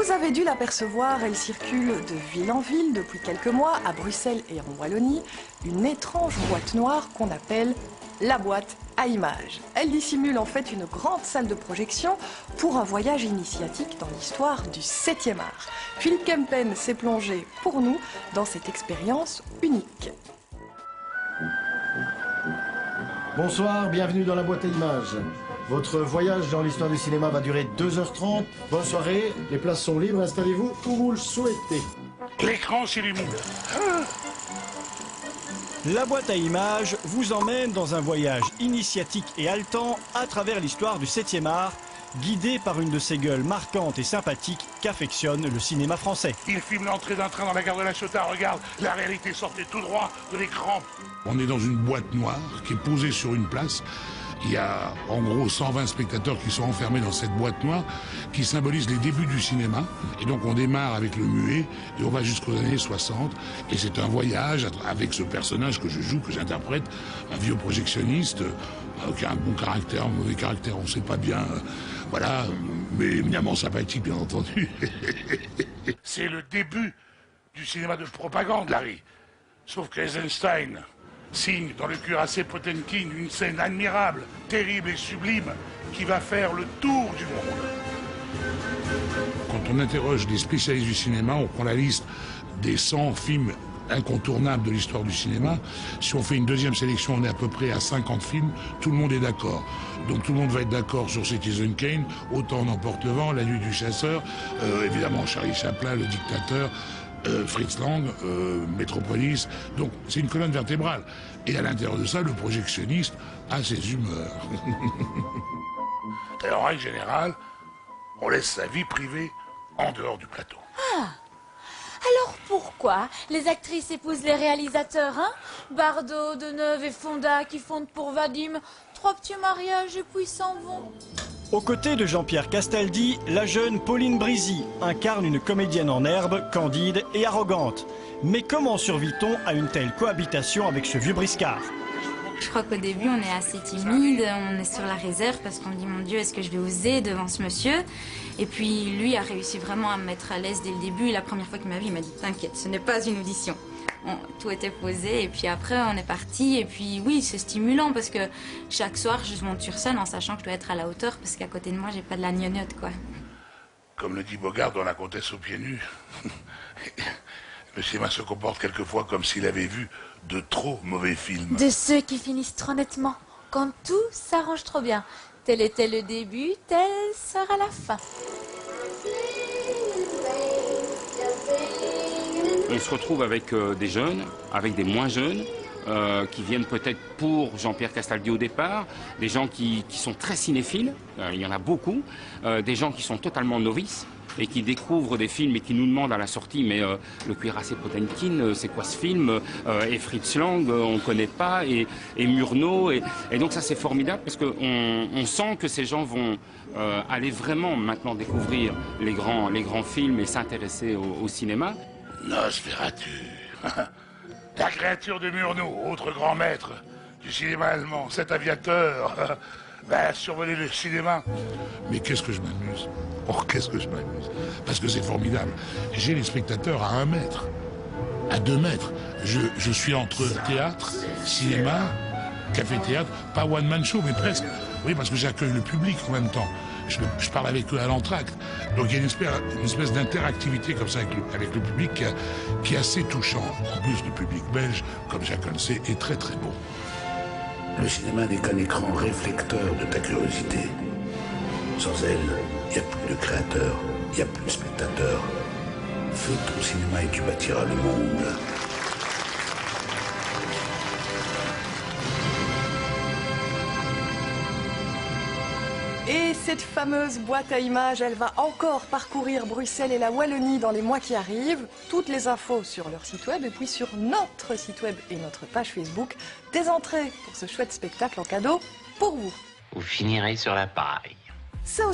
Vous avez dû l'apercevoir, elle circule de ville en ville depuis quelques mois, à Bruxelles et en Wallonie, une étrange boîte noire qu'on appelle la boîte à images. Elle dissimule en fait une grande salle de projection pour un voyage initiatique dans l'histoire du 7e art. Philippe Kempen s'est plongé pour nous dans cette expérience unique. Bonsoir, bienvenue dans la boîte à images. Votre voyage dans l'histoire du cinéma va durer 2h30. Bonne soirée, les places sont libres, installez-vous où vous le souhaitez. L'écran s'illumine. La boîte à images vous emmène dans un voyage initiatique et haletant à travers l'histoire du 7e art, guidé par une de ces gueules marquantes et sympathiques qu'affectionne le cinéma français. Il filme l'entrée d'un train dans la gare de La Ciotat. Regarde, la réalité sortait tout droit de l'écran. On est dans une boîte noire qui est posée sur une place. Il y a en gros 120 spectateurs qui sont enfermés dans cette boîte noire qui symbolise les débuts du cinéma. Et donc on démarre avec le muet et on va jusqu'aux années 60. Et c'est un voyage avec ce personnage que je joue, que j'interprète, un vieux projectionniste qui a un bon caractère, un mauvais caractère, on ne sait pas bien. Voilà, mais éminemment sympathique bien entendu. C'est le début du cinéma de propagande, Larry. Sauf que Eisenstein signe dans le cuirassé Potemkin une scène admirable, terrible et sublime qui va faire le tour du monde. Quand on interroge des spécialistes du cinéma, on prend la liste des 100 films incontournables de l'histoire du cinéma. Si on fait une deuxième sélection, on est à peu près à 50 films, tout le monde est d'accord. Donc tout le monde va être d'accord sur Citizen Kane, Autant en emporte le vent, La nuit du chasseur, évidemment Charlie Chaplin, Le dictateur, Fritz Lang, Metropolis, donc c'est une colonne vertébrale. Et à l'intérieur de ça, le projectionniste a ses humeurs. Et en règle générale, on laisse sa vie privée en dehors du plateau. Ah. Alors pourquoi les actrices épousent les réalisateurs, hein? Bardot, Deneuve et Fonda qui fondent pour Vadim, 3 petits mariages et puis s'en vont. Aux côtés de Jean-Pierre Castaldi, la jeune Pauline Brisy incarne une comédienne en herbe, candide et arrogante. Mais comment survit-on à une telle cohabitation avec ce vieux briscard? Je crois qu'au début, on est assez timide, on est sur la réserve parce qu'on dit « Mon Dieu, est-ce que je vais oser devant ce monsieur ?» Et puis lui a réussi vraiment à me mettre à l'aise dès le début. La première fois qu'il m'a vu, il m'a dit « T'inquiète, ce n'est pas une audition. » Tout était posé et puis après on est parti. Et puis oui, c'est stimulant parce que chaque soir, je monte sur scène en sachant que je dois être à la hauteur parce qu'à côté de moi, j'ai pas de la gnognotte, quoi. Comme le dit Bogart dans La Comtesse aux pieds nus, le cinéma se comporte quelquefois comme s'il avait vu de trop mauvais films. De ceux qui finissent trop nettement, quand tout s'arrange trop bien. Tel était le début, tel sera la fin. On se retrouve avec des jeunes, avec des moins jeunes, qui viennent peut-être pour Jean-Pierre Castaldi au départ, des gens qui sont très cinéphiles, il y en a beaucoup, des gens qui sont totalement novices et qui découvrent des films et qui nous demandent à la sortie, mais le cuirassé Potemkin, c'est quoi ce film? Et Fritz Lang, on ne connaît pas, et Murnau, et donc ça c'est formidable parce qu'on sent que ces gens vont aller vraiment maintenant découvrir les grands films et s'intéresser au cinéma. Nosferatu, la créature de Murnau, autre grand maître du cinéma allemand, cet aviateur, a survolé le cinéma. Mais qu'est-ce que je m'amuse. Oh, qu'est-ce que je m'amuse. Parce que c'est formidable. J'ai les spectateurs à 1 mètre, à 2 mètres. Je suis entre théâtre, cinéma, café-théâtre, pas one-man show, mais presque. Oui, parce que j'accueille le public en même temps. Je parle avec eux à l'entracte. Donc il y a une espèce d'interactivité comme ça avec le public qui est assez touchant. En plus, le public belge, comme chacun le sait, est très très bon. Le cinéma n'est qu'un écran réflecteur de ta curiosité. Sans elle, il n'y a plus de créateur, il n'y a plus de spectateur. Fais ton cinéma et tu bâtiras le monde. Et cette fameuse boîte à images, elle va encore parcourir Bruxelles et la Wallonie dans les mois qui arrivent. Toutes les infos sur leur site web et puis sur notre site web et notre page Facebook. Des entrées pour ce chouette spectacle en cadeau pour vous. Vous finirez sur la paille. Ça